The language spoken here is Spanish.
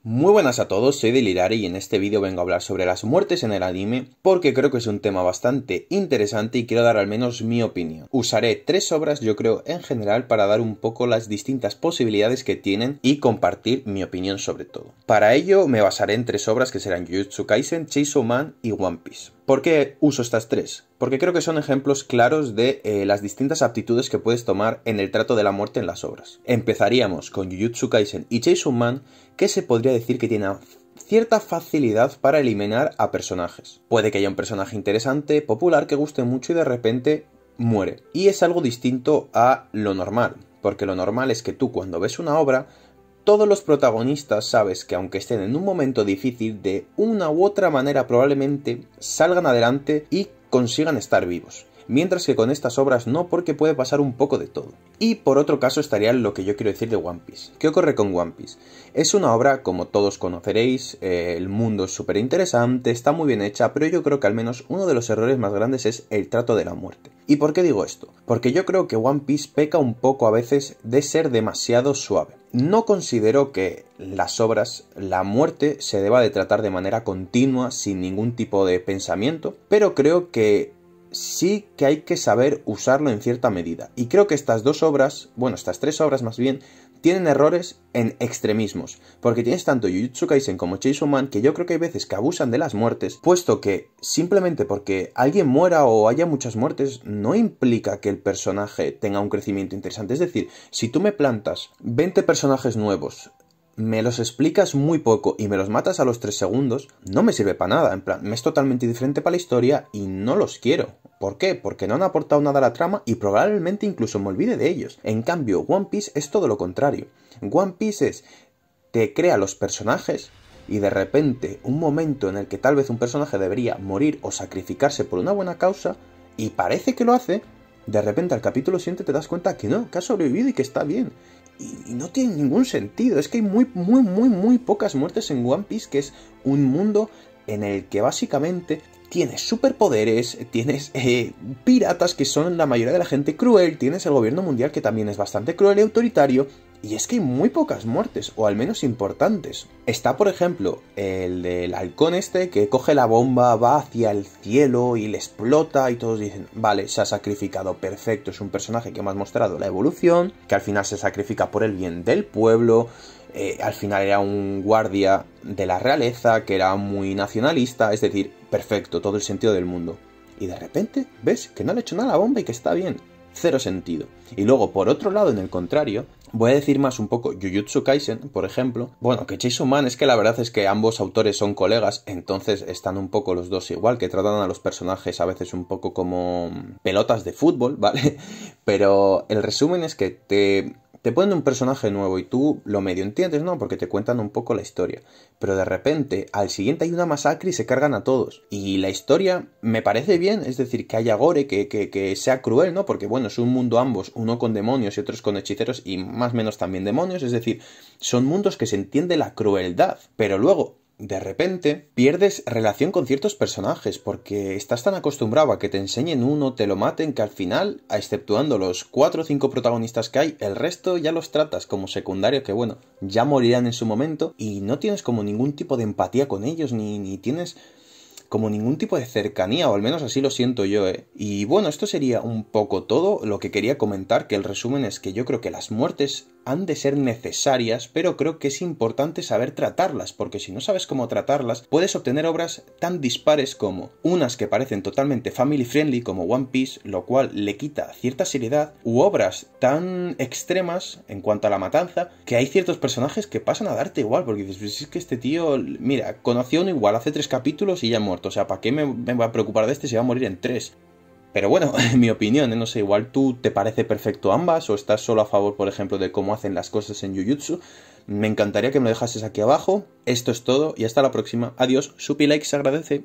Muy buenas a todos, soy Delirari y en este vídeo vengo a hablar sobre las muertes en el anime porque creo que es un tema bastante interesante y quiero dar al menos mi opinión. Usaré 3 obras yo creo en general para dar un poco las distintas posibilidades que tienen y compartir mi opinión sobre todo. Para ello me basaré en 3 obras que serán Jujutsu Kaisen, Chainsaw Man y One Piece. ¿Por qué uso estas 3? Porque creo que son ejemplos claros de las distintas aptitudes que puedes tomar en el trato de la muerte en las obras. Empezaríamos con Jujutsu Kaisen y Chainsaw Man, que se podría decir que tiene cierta facilidad para eliminar a personajes. Puede que haya un personaje interesante, popular, que guste mucho y de repente muere. Y es algo distinto a lo normal, porque lo normal es que tú cuando ves una obra, todos los protagonistas sabes que aunque estén en un momento difícil, de una u otra manera probablemente salgan adelante y consigan estar vivos. Mientras que con estas obras no, porque puede pasar un poco de todo. Y por otro caso estaría lo que yo quiero decir de One Piece. ¿Qué ocurre con One Piece? Es una obra, como todos conoceréis, el mundo es súper interesante, está muy bien hecha, pero yo creo que al menos uno de los errores más grandes es el trato de la muerte. ¿Y por qué digo esto? Porque yo creo que One Piece peca un poco a veces de ser demasiado suave. No considero que las obras, la muerte, se deba de tratar de manera continua, sin ningún tipo de pensamiento, pero creo que sí que hay que saber usarlo en cierta medida. Y creo que estas 2 obras, bueno, estas 3 obras más bien, tienen errores en extremismos, porque tienes tanto Jujutsu Kaisen como Chainsaw Man que yo creo que hay veces que abusan de las muertes, puesto que simplemente porque alguien muera o haya muchas muertes no implica que el personaje tenga un crecimiento interesante. Es decir, si tú me plantas 20 personajes nuevos, me los explicas muy poco y me los matas a los 3 segundos, no me sirve para nada. En plan, me es totalmente diferente para la historia y no los quiero. ¿Por qué? Porque no han aportado nada a la trama y probablemente incluso me olvide de ellos. En cambio, One Piece es todo lo contrario. One Piece te crea los personajes y de repente un momento en el que tal vez un personaje debería morir o sacrificarse por una buena causa y parece que lo hace, de repente al capítulo siguiente te das cuenta que no, que ha sobrevivido y que está bien. Y no tiene ningún sentido, es que hay muy pocas muertes en One Piece, que es un mundo en el que básicamente tienes superpoderes, tienes piratas que son la mayoría de la gente cruel, tienes el gobierno mundial que también es bastante cruel y autoritario, y es que hay muy pocas muertes, o al menos importantes. Está, por ejemplo, el del halcón este que coge la bomba, va hacia el cielo y le explota y todos dicen, vale, se ha sacrificado, perfecto, es un personaje que me has mostrado la evolución, que al final se sacrifica por el bien del pueblo. Al final era un guardia de la realeza, que era muy nacionalista, es decir, perfecto, todo el sentido del mundo. Y de repente, ves que no le ha hecho nada a la bomba y que está bien. Cero sentido. Y luego, por otro lado, en el contrario, voy a decir más un poco Jujutsu Kaisen, por ejemplo. Bueno, que Chainsaw Man es que la verdad es que ambos autores son colegas, entonces están un poco los dos igual, que tratan a los personajes a veces un poco como pelotas de fútbol, ¿vale? Pero el resumen es que te ponen un personaje nuevo y tú lo medio entiendes, ¿no? Porque te cuentan un poco la historia. Pero de repente, al siguiente hay una masacre y se cargan a todos. Y la historia me parece bien, es decir, que haya gore, que sea cruel, ¿no? Porque bueno, es un mundo ambos, uno con demonios y otros con hechiceros y más o menos también demonios. Es decir, son mundos que se entiende la crueldad. Pero luego, de repente, pierdes relación con ciertos personajes porque estás tan acostumbrado a que te enseñen uno, te lo maten, que al final, exceptuando los 4 o 5 protagonistas que hay, el resto ya los tratas como secundario que, bueno, ya morirán en su momento y no tienes como ningún tipo de empatía con ellos, ni tienes como ningún tipo de cercanía, o al menos así lo siento yo, ¿eh? Y bueno, esto sería un poco todo lo que quería comentar, que el resumen es que yo creo que las muertes han de ser necesarias, pero creo que es importante saber tratarlas, porque si no sabes cómo tratarlas, puedes obtener obras tan dispares como unas que parecen totalmente family friendly, como One Piece, lo cual le quita cierta seriedad, u obras tan extremas en cuanto a la matanza, que hay ciertos personajes que pasan a darte igual, porque dices, pues es que este tío, mira, conocí a uno igual hace 3 capítulos y ya ha muerto, o sea, ¿para qué me voy a preocupar de este si va a morir en 3? Pero bueno, en mi opinión, no sé, igual tú te parece perfecto ambas o estás solo a favor, por ejemplo, de cómo hacen las cosas en Jujutsu. Me encantaría que me lo dejases aquí abajo. Esto es todo y hasta la próxima. Adiós, supi like se agradece.